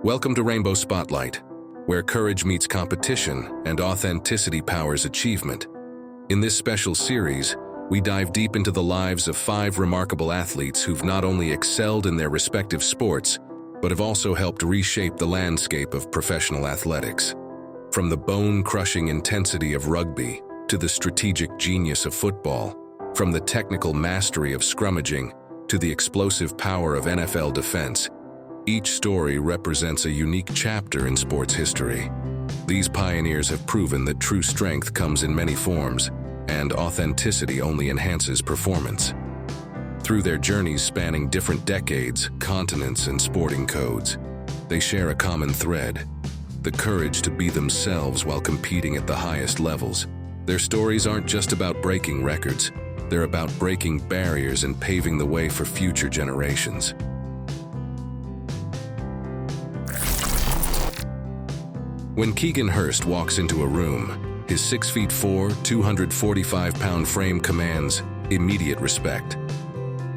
Welcome to Rainbow Spotlight, where courage meets competition and authenticity powers achievement. In this special series, we dive deep into the lives of 5 remarkable athletes who've not only excelled in their respective sports, but have also helped reshape the landscape of professional athletics. From the bone-crushing intensity of rugby to the strategic genius of football, from the technical mastery of scrummaging to the explosive power of NFL defense, each story represents a unique chapter in sports history. These pioneers have proven that true strength comes in many forms, and authenticity only enhances performance. Through their journeys spanning different decades, continents, and sporting codes, they share a common thread: the courage to be themselves while competing at the highest levels. Their stories aren't just about breaking records, they're about breaking barriers and paving the way for future generations. When Keegan Hirst walks into a room, his 6'4", 245-pound frame commands immediate respect.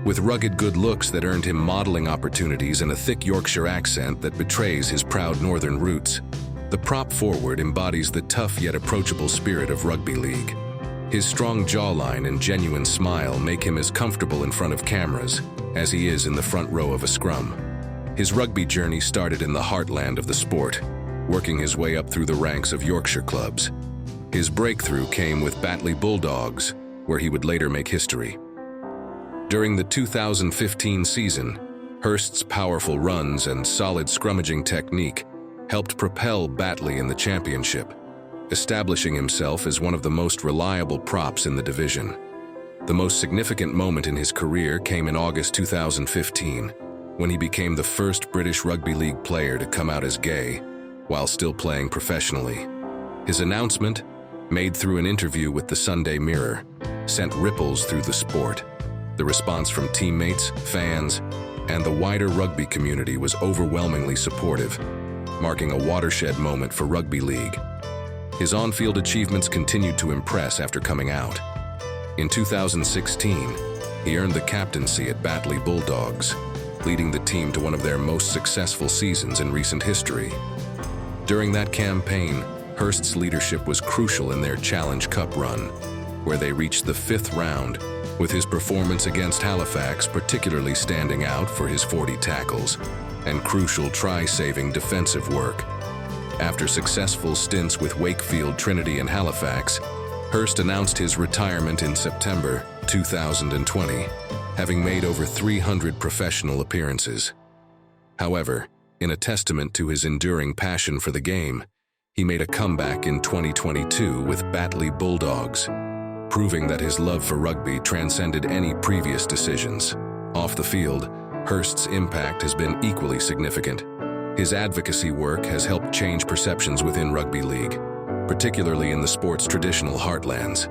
With rugged good looks that earned him modeling opportunities and a thick Yorkshire accent that betrays his proud northern roots, the prop forward embodies the tough yet approachable spirit of rugby league. His strong jawline and genuine smile make him as comfortable in front of cameras as he is in the front row of a scrum. His rugby journey started in the heartland of the sport, working his way up through the ranks of Yorkshire clubs. His breakthrough came with Daley Bulldogs, where he would later make history. During the 2015 season, Hirst's powerful runs and solid scrummaging technique helped propel Daley in the championship, establishing himself as one of the most reliable props in the division. The most significant moment in his career came in August 2015, when he became the first British rugby league player to come out as gay, while still playing professionally. His announcement, made through an interview with the Sunday Mirror, sent ripples through the sport. The response from teammates, fans, and the wider rugby community was overwhelmingly supportive, marking a watershed moment for rugby league. His on-field achievements continued to impress after coming out. In 2016, he earned the captaincy at Daley Bulldogs, leading the team to one of their most successful seasons in recent history. During that campaign, Hirst's leadership was crucial in their Challenge Cup run, where they reached the 5th round, with his performance against Halifax particularly standing out for his 40 tackles and crucial try-saving defensive work. After successful stints with Wakefield, Trinity, and Halifax, Hirst announced his retirement in September 2020, having made over 300 professional appearances. However, in a testament to his enduring passion for the game, he made a comeback in 2022 with Daley Bulldogs, proving that his love for rugby transcended any previous decisions. Off the field, Hirst's impact has been equally significant. His advocacy work has helped change perceptions within rugby league, particularly in the sport's traditional heartlands.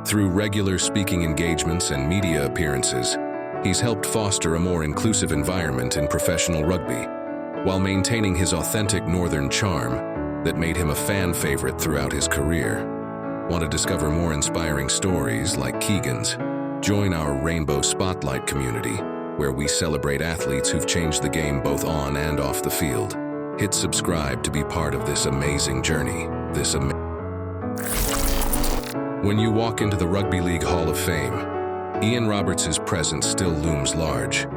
Through regular speaking engagements and media appearances, he's helped foster a more inclusive environment in professional rugby, while maintaining his authentic northern charm that made him a fan favorite throughout his career. Want to discover more inspiring stories like Keegan's? Join our Rainbow Spotlight community, where we celebrate athletes who've changed the game both on and off the field. Hit subscribe to be part of this amazing journey. When you walk into the Rugby League Hall of Fame, Ian Roberts' presence still looms large.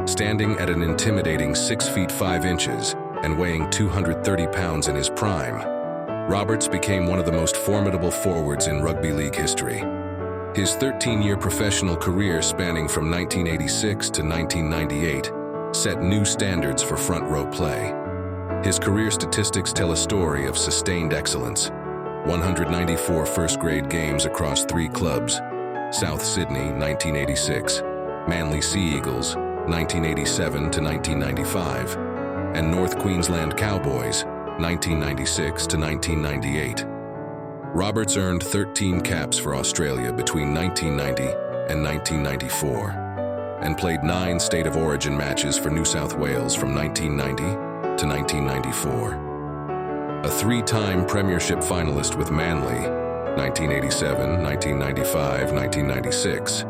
Standing at an intimidating 6 feet 5 inches and weighing 230 pounds in his prime, Roberts became one of the most formidable forwards in rugby league history. His 13-year professional career spanning from 1986 to 1998 set new standards for front row play. His career statistics tell a story of sustained excellence: 194 first-grade games across 3 clubs: South Sydney, 1986, Manly Sea Eagles, 1987 to 1995, and North Queensland Cowboys, 1996 to 1998. Roberts earned 13 caps for Australia between 1990 and 1994, and played 9 State of Origin matches for New South Wales from 1990 to 1994. A 3-time premiership finalist with Manly, 1987, 1995, 1996,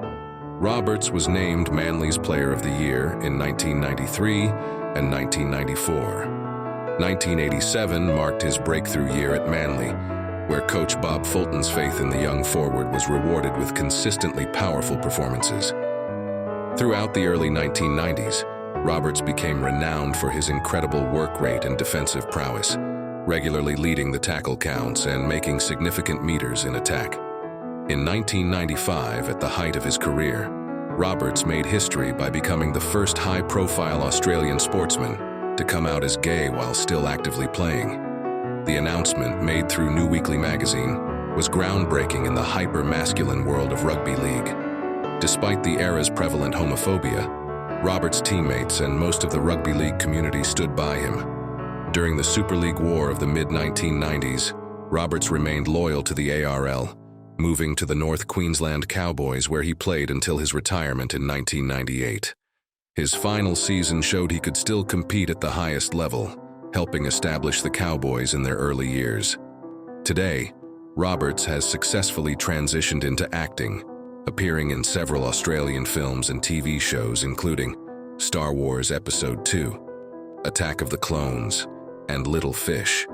Roberts was named Manly's Player of the Year in 1993 and 1994. 1987 marked his breakthrough year at Manly, where coach Bob Fulton's faith in the young forward was rewarded with consistently powerful performances. Throughout the early 1990s, Roberts became renowned for his incredible work rate and defensive prowess, regularly leading the tackle counts and making significant meters in attack. In 1995, at the height of his career, Roberts made history by becoming the first high-profile Australian sportsman to come out as gay while still actively playing. The announcement, made through New Weekly magazine, was groundbreaking in the hyper-masculine world of rugby league. Despite the era's prevalent homophobia, Roberts' teammates and most of the rugby league community stood by him. During the Super League war of the mid-1990s, Roberts remained loyal to the ARL, moving to the North Queensland Cowboys, where he played until his retirement in 1998. His final season showed he could still compete at the highest level, helping establish the Cowboys in their early years. Today, Roberts has successfully transitioned into acting, appearing in several Australian films and TV shows including Star Wars Episode II, Attack of the Clones, and Little Fish.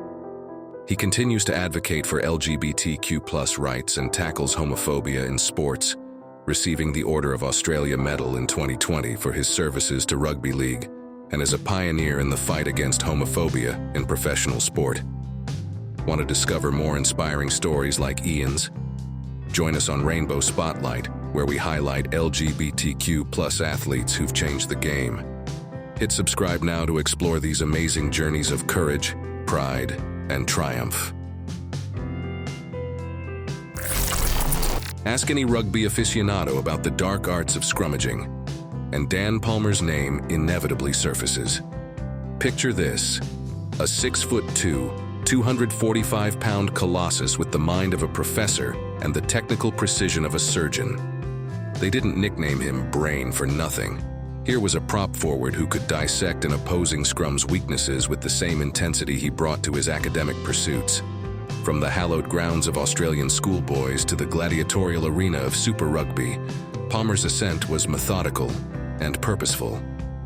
He continues to advocate for LGBTQ+ rights and tackles homophobia in sports, receiving the Order of Australia Medal in 2020 for his services to rugby league, and is a pioneer in the fight against homophobia in professional sport. Want to discover more inspiring stories like Ian's? Join us on Rainbow Spotlight, where we highlight LGBTQ+ athletes who've changed the game. Hit subscribe now to explore these amazing journeys of courage, pride, and triumph. Ask any rugby aficionado about the dark arts of scrummaging, and Dan Palmer's name inevitably surfaces. Picture this: a 6'2", 245-pound colossus with the mind of a professor and the technical precision of a surgeon. They didn't nickname him Brain for nothing. Here was a prop forward who could dissect an opposing scrum's weaknesses with the same intensity he brought to his academic pursuits. From the hallowed grounds of Australian schoolboys to the gladiatorial arena of Super Rugby, Palmer's ascent was methodical and purposeful.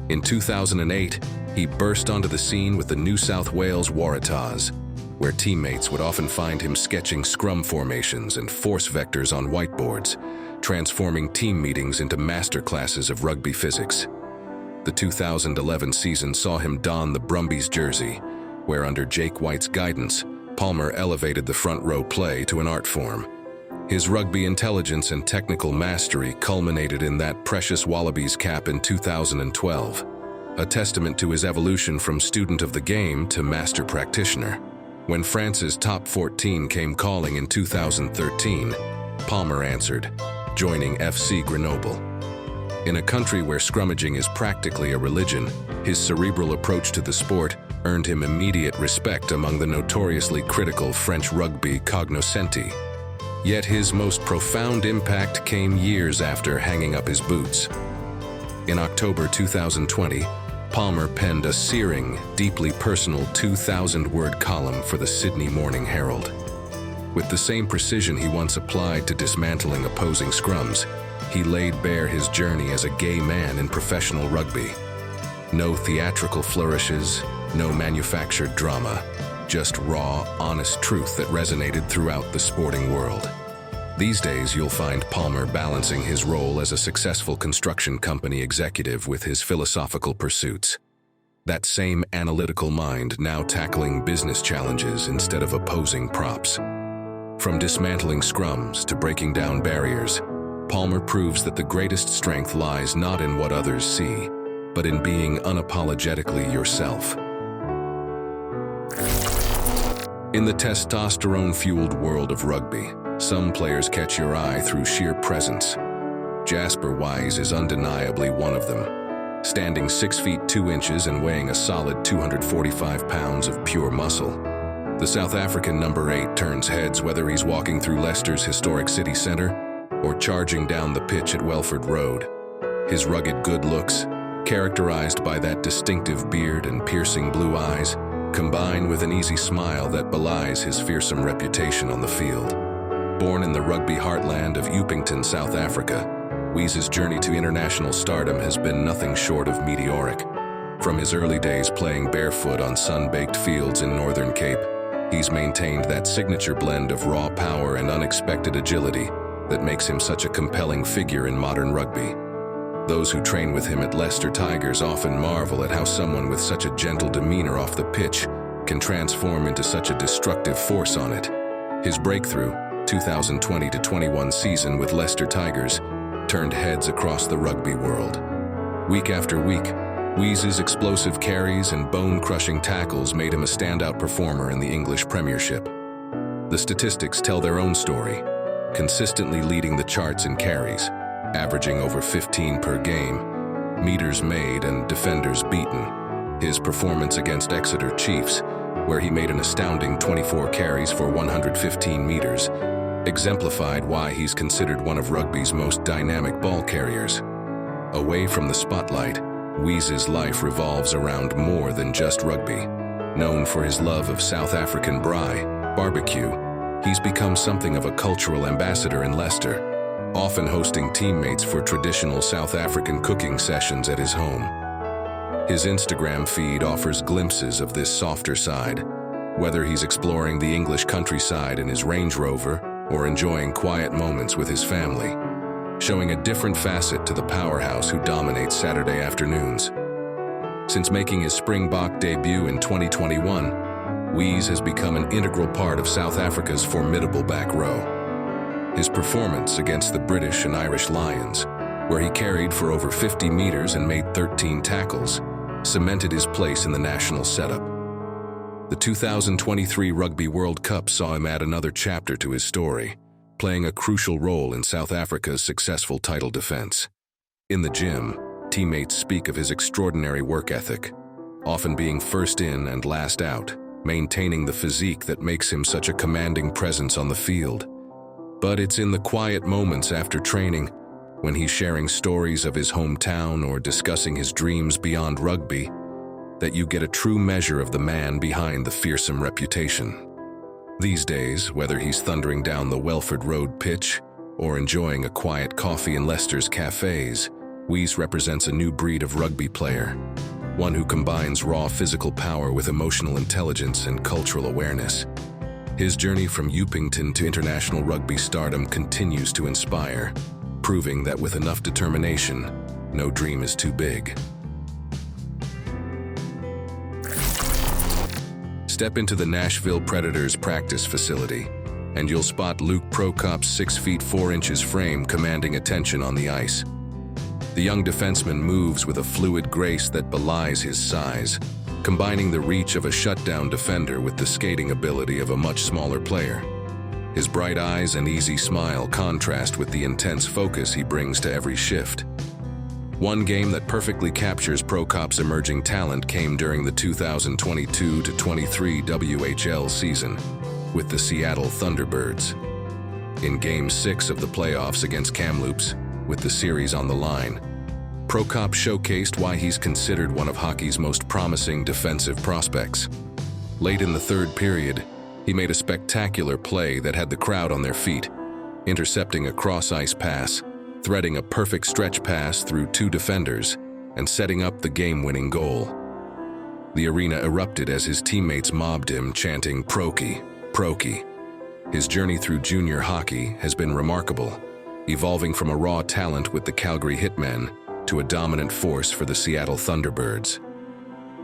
In 2008, he burst onto the scene with the New South Wales Waratahs, where teammates would often find him sketching scrum formations and force vectors on whiteboards, transforming team meetings into masterclasses of rugby physics. The 2011 season saw him don the Brumbies jersey, where under Jake White's guidance, Palmer elevated the front row play to an art form. His rugby intelligence and technical mastery culminated in that precious Wallabies cap in 2012, a testament to his evolution from student of the game to master practitioner. When France's top 14 came calling in 2013, Palmer answered, joining FC Grenoble. In a country where scrummaging is practically a religion, his cerebral approach to the sport earned him immediate respect among the notoriously critical French rugby cognoscenti. Yet his most profound impact came years after hanging up his boots. In October 2020, Palmer penned a searing, deeply personal 2,000-word column for the Sydney Morning Herald. With the same precision he once applied to dismantling opposing scrums, he laid bare his journey as a gay man in professional rugby. No theatrical flourishes, no manufactured drama, just raw, honest truth that resonated throughout the sporting world. These days, you'll find Palmer balancing his role as a successful construction company executive with his philosophical pursuits. That same analytical mind now tackling business challenges instead of opposing props. From dismantling scrums to breaking down barriers, Palmer proves that the greatest strength lies not in what others see, but in being unapologetically yourself. In the testosterone-fueled world of rugby, some players catch your eye through sheer presence. Jasper Wiese is undeniably one of them. Standing 6 feet 2 inches and weighing a solid 245 pounds of pure muscle, the South African number 8 turns heads whether he's walking through Leicester's historic city centre or charging down the pitch at Welford Road. His rugged good looks, characterized by that distinctive beard and piercing blue eyes, combine with an easy smile that belies his fearsome reputation on the field. Born in the rugby heartland of Upington, South Africa, Wiese's journey to international stardom has been nothing short of meteoric. From his early days playing barefoot on sun-baked fields in Northern Cape, he's maintained that signature blend of raw power and unexpected agility that makes him such a compelling figure in modern rugby. Those who train with him at Leicester Tigers often marvel at how someone with such a gentle demeanor off the pitch can transform into such a destructive force on it. His breakthrough, 2020-21 season with Leicester Tigers, turned heads across the rugby world. Week after week, Wiese's explosive carries and bone-crushing tackles made him a standout performer in the English Premiership. The statistics tell their own story, consistently leading the charts in carries, averaging over 15 per game, meters made and defenders beaten. His performance against Exeter Chiefs, where he made an astounding 24 carries for 115 meters, exemplified why he's considered one of rugby's most dynamic ball carriers. Away from the spotlight, Wiese's life revolves around more than just rugby. Known for his love of South African braai, barbecue, he's become something of a cultural ambassador in Leicester, often hosting teammates for traditional South African cooking sessions at his home. His Instagram feed offers glimpses of this softer side, whether he's exploring the English countryside in his Range Rover or enjoying quiet moments with his family, showing a different facet to the powerhouse who dominates Saturday afternoons. Since making his Springbok debut in 2021, Wiese has become an integral part of South Africa's formidable back row. His performance against the British and Irish Lions, where he carried for over 50 meters and made 13 tackles, cemented his place in the national setup. The 2023 Rugby World Cup saw him add another chapter to his story, playing a crucial role in South Africa's successful title defense. In the gym, teammates speak of his extraordinary work ethic, often being first in and last out, maintaining the physique that makes him such a commanding presence on the field. But it's in the quiet moments after training, when he's sharing stories of his hometown or discussing his dreams beyond rugby, that you get a true measure of the man behind the fearsome reputation. These days, whether he's thundering down the Welford Road pitch or enjoying a quiet coffee in Leicester's cafes, Wiese represents a new breed of rugby player, one who combines raw physical power with emotional intelligence and cultural awareness. His journey from Upington to international rugby stardom continues to inspire, proving that with enough determination, no dream is too big. Step into the Nashville Predators practice facility, and you'll spot Luke Prokop's 6'4" frame commanding attention on the ice. The young defenseman moves with a fluid grace that belies his size, combining the reach of a shutdown defender with the skating ability of a much smaller player. His bright eyes and easy smile contrast with the intense focus he brings to every shift. One game that perfectly captures Prokop's emerging talent came during the 2022-23 WHL season with the Seattle Thunderbirds. In Game 6 of the playoffs against Kamloops, with the series on the line, Prokop showcased why he's considered one of hockey's most promising defensive prospects. Late in the third period, he made a spectacular play that had the crowd on their feet, intercepting a cross-ice pass, threading a perfect stretch pass through two defenders, and setting up the game-winning goal. The arena erupted as his teammates mobbed him, chanting, "Proki, Proki." His journey through junior hockey has been remarkable, evolving from a raw talent with the Calgary Hitmen to a dominant force for the Seattle Thunderbirds.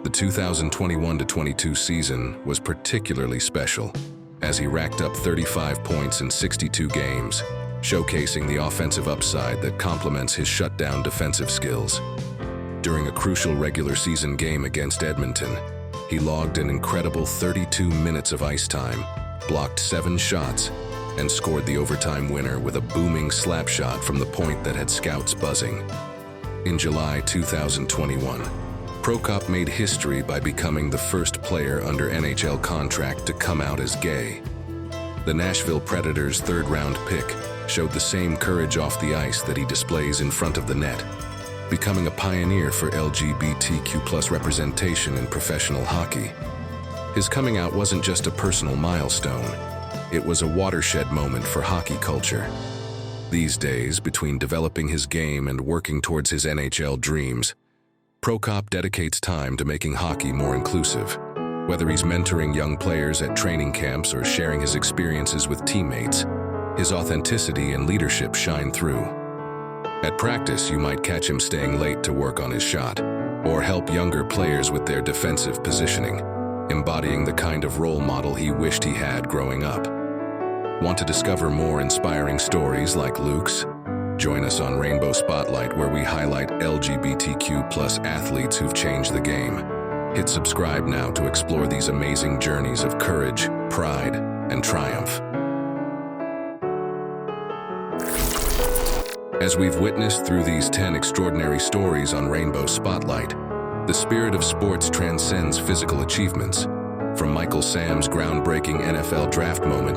The 2021-22 season was particularly special, as he racked up 35 points in 62 games, showcasing the offensive upside that complements his shutdown defensive skills. During a crucial regular season game against Edmonton, he logged an incredible 32 minutes of ice time, blocked 7 shots, and scored the overtime winner with a booming slap shot from the point that had scouts buzzing. In July 2021, Prokop made history by becoming the first player under NHL contract to come out as gay. The Nashville Predators' third-round pick showed the same courage off the ice that he displays in front of the net, becoming a pioneer for LGBTQ+ representation in professional hockey. His coming out wasn't just a personal milestone, it was a watershed moment for hockey culture. These days, between developing his game and working towards his NHL dreams, Prokop dedicates time to making hockey more inclusive. Whether he's mentoring young players at training camps or sharing his experiences with teammates, his authenticity and leadership shine through. At practice, you might catch him staying late to work on his shot, or help younger players with their defensive positioning, embodying the kind of role model he wished he had growing up. Want to discover more inspiring stories like Luke's? Join us on Rainbow Spotlight, where we highlight LGBTQ+ athletes who've changed the game. Hit subscribe now to explore these amazing journeys of courage, pride, and triumph. As we've witnessed through these 10 extraordinary stories on Rainbow Spotlight, the spirit of sports transcends physical achievements. From Michael Sam's groundbreaking NFL draft moment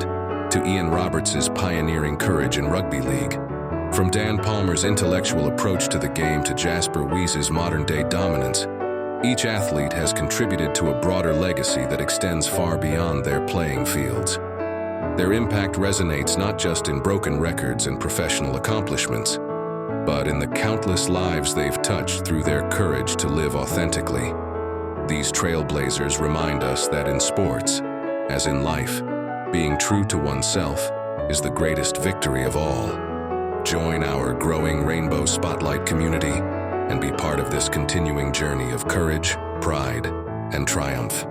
to Ian Roberts' pioneering courage in rugby league, from Dan Palmer's intellectual approach to the game to Jasper Wiese's modern-day dominance, each athlete has contributed to a broader legacy that extends far beyond their playing fields. Their impact resonates not just in broken records and professional accomplishments, but in the countless lives they've touched through their courage to live authentically. These trailblazers remind us that in sports, as in life, being true to oneself is the greatest victory of all. Join our growing Rainbow Spotlight community and be part of this continuing journey of courage, pride, and triumph.